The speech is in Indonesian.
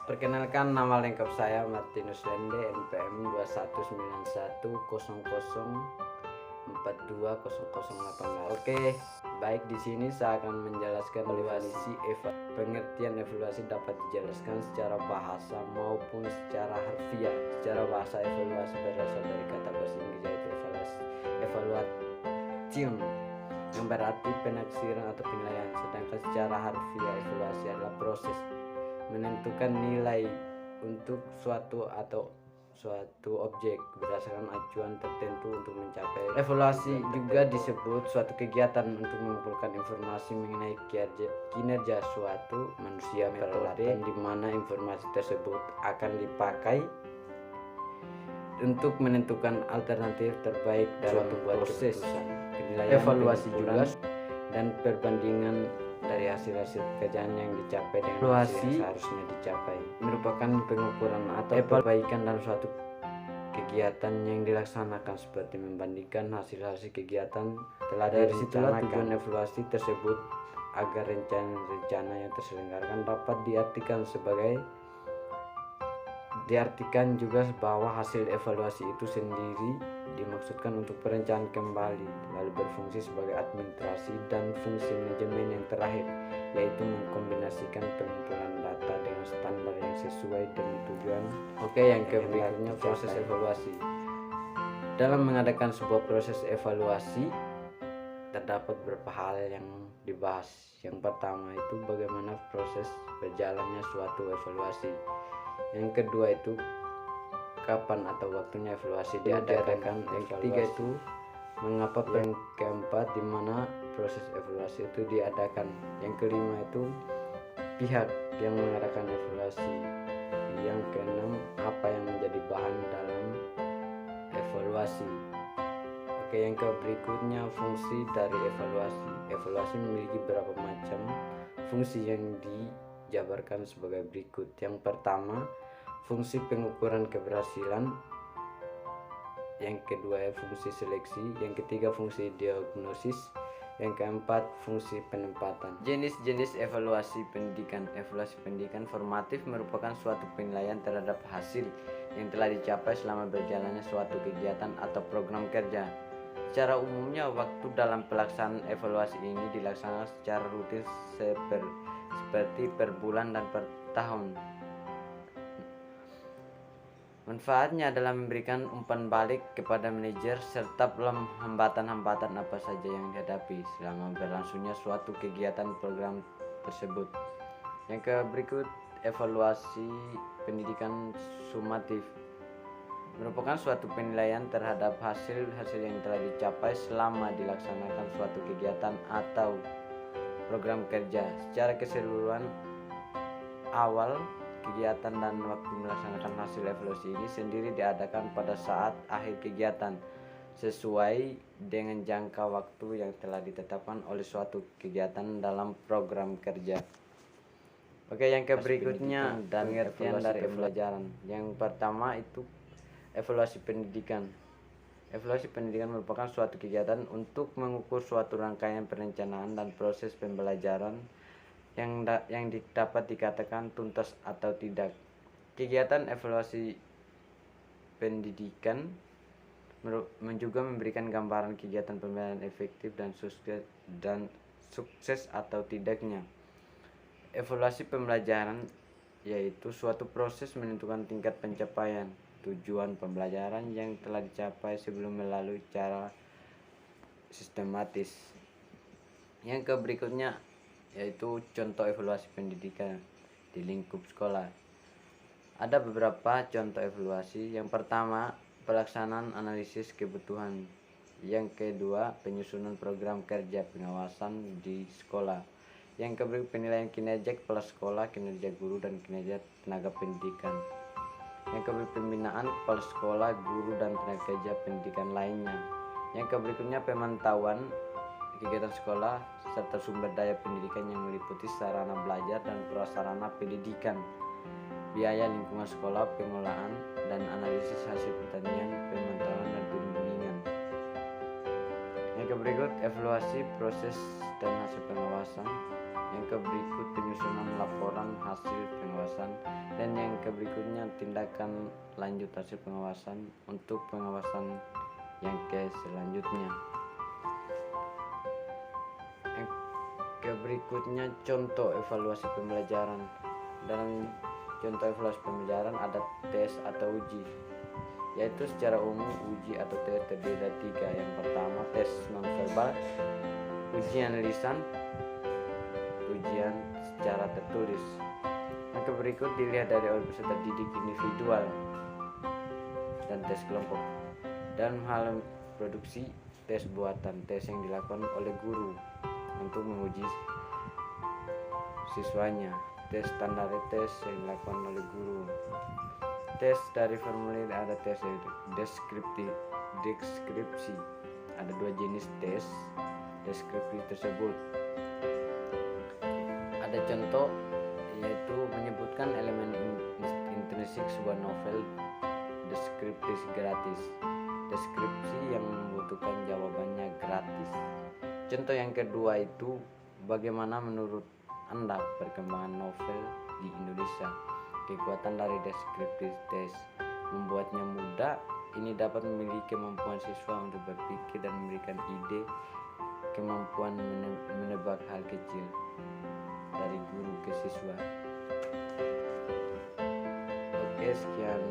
Perkenalkan, nama lengkap saya Martinus Lende, NPM 219100420018. Oke, baik, di sini saya akan menjelaskan definisi pengertian evaluasi dapat dijelaskan secara bahasa maupun secara harfiah. Secara bahasa, evaluasi berasal dari kata bahasa Inggris yaitu evaluation, yang berarti penaksiran atau penilaian. Sedangkan secara harfiah, evaluasi adalah proses menentukan nilai untuk suatu objek berdasarkan acuan tertentu untuk mencapai. Evaluasi juga disebut suatu kegiatan untuk mengumpulkan informasi mengenai kinerja suatu manusia. Metode di mana informasi tersebut akan dipakai untuk menentukan alternatif terbaik dalam proses penilaian. Evaluasi juga dan perbandingan dari hasil-hasil pekerjaan yang dicapai dengan hasil yang seharusnya dicapai, merupakan pengukuran atau perbaikan dalam suatu kegiatan yang dilaksanakan, seperti membandingkan hasil-hasil kegiatan telah direncanakan. Dari situlah tujuan evaluasi tersebut agar rencana yang terselenggarakan dapat diartikan juga bahwa hasil evaluasi itu sendiri dimaksudkan untuk perencanaan kembali, lalu berfungsi sebagai administrasi dan fungsi manajemen yang terakhir, yaitu mengkombinasikan pengumpulan data dengan standar yang sesuai dengan tujuan. Oke, yang berikutnya proses evaluasi. Dalam mengadakan sebuah proses evaluasi terdapat beberapa hal yang dibahas. Yang pertama itu bagaimana proses berjalannya suatu evaluasi. Yang kedua itu kapan atau waktunya evaluasi diadakan. Yang ketiga itu mengapa. Yang keempat di mana proses evaluasi itu diadakan. Yang kelima itu pihak yang mengadakan evaluasi. Yang keenam apa yang menjadi bahan dalam evaluasi. Oke, yang berikutnya fungsi dari evaluasi. Evaluasi memiliki beberapa macam fungsi yang dijabarkan sebagai berikut. Yang pertama, fungsi pengukuran keberhasilan. Yang kedua, fungsi seleksi. Yang ketiga, fungsi diagnosis. Yang keempat, fungsi penempatan. Jenis-jenis evaluasi pendidikan. Evaluasi pendidikan formatif merupakan suatu penilaian terhadap hasil yang telah dicapai selama berjalannya suatu kegiatan atau program kerja. Secara umumnya, waktu dalam pelaksanaan evaluasi ini dilaksanakan secara rutin seperti per bulan dan per tahun. Manfaatnya adalah memberikan umpan balik kepada manajer serta hambatan-hambatan apa saja yang dihadapi selama berlangsungnya suatu kegiatan program tersebut. Yang berikut, evaluasi pendidikan sumatif merupakan suatu penilaian terhadap hasil-hasil yang telah dicapai selama dilaksanakan suatu kegiatan atau program kerja. Secara keseluruhan, awal kegiatan dan waktu melaksanakan hasil evaluasi ini sendiri diadakan pada saat akhir kegiatan sesuai dengan jangka waktu yang telah ditetapkan oleh suatu kegiatan dalam program kerja. Oke, yang berikutnya pengertian dari pembelajaran. Yang pertama itu evaluasi pendidikan. Evaluasi pendidikan merupakan suatu kegiatan untuk mengukur suatu rangkaian perencanaan dan proses pembelajaran yang dapat dikatakan tuntas atau tidak. Kegiatan evaluasi pendidikan juga memberikan gambaran kegiatan pembelajaran efektif dan sukses atau tidaknya. Evaluasi pembelajaran yaitu suatu proses menentukan tingkat pencapaian tujuan pembelajaran yang telah dicapai sebelum melalui cara sistematis. Yang berikutnya yaitu contoh evaluasi pendidikan di lingkup sekolah. Ada beberapa contoh evaluasi. Yang pertama, pelaksanaan analisis kebutuhan. Yang kedua, penyusunan program kerja pengawasan di sekolah. Yang kedua, penilaian kinerja kepala sekolah, kinerja guru, dan kinerja tenaga pendidikan. Yang kedua, pembinaan kepala sekolah, guru, dan tenaga kerja pendidikan lainnya. Yang berikutnya, pemantauan kegiatan sekolah serta sumber daya pendidikan yang meliputi sarana belajar dan prasarana pendidikan, biaya lingkungan sekolah, pengolahan dan analisis hasil pertanian, pemantauan dan pembimbingan. Yang berikut, evaluasi proses dan hasil pengawasan. Yang berikut, penyusunan laporan hasil pengawasan. Dan yang berikutnya tindakan lanjut hasil pengawasan untuk pengawasan yang selanjutnya. Yang berikutnya contoh evaluasi pembelajaran. Dalam contoh evaluasi pembelajaran ada tes atau uji, yaitu secara umum uji atau tes terdiri dari 3. Yang pertama tes nonverbal, ujian lisan, ujian secara tertulis. Maka berikut dilihat dari oleh peserta didik individual dan tes kelompok. Dalam hal produksi, tes buatan, tes yang dilakukan oleh guru untuk menguji siswanya. Tes standar, tes yang dilakukan oleh guru. Tes dari formulir, ada tes deskripsi. Ada 2 jenis tes deskripsi tersebut. Ada contoh, yaitu menyebutkan elemen intrinsik sebuah novel. Deskripsi gratis, deskripsi yang membutuhkan jawabannya gratis. Contoh yang kedua itu bagaimana menurut Anda perkembangan novel di Indonesia. Kekuatan dari deskripsi tes membuatnya mudah. Ini dapat memiliki kemampuan siswa untuk berpikir dan memberikan ide, kemampuan menebak hal kecil dari guru ke siswa. Oke, sekian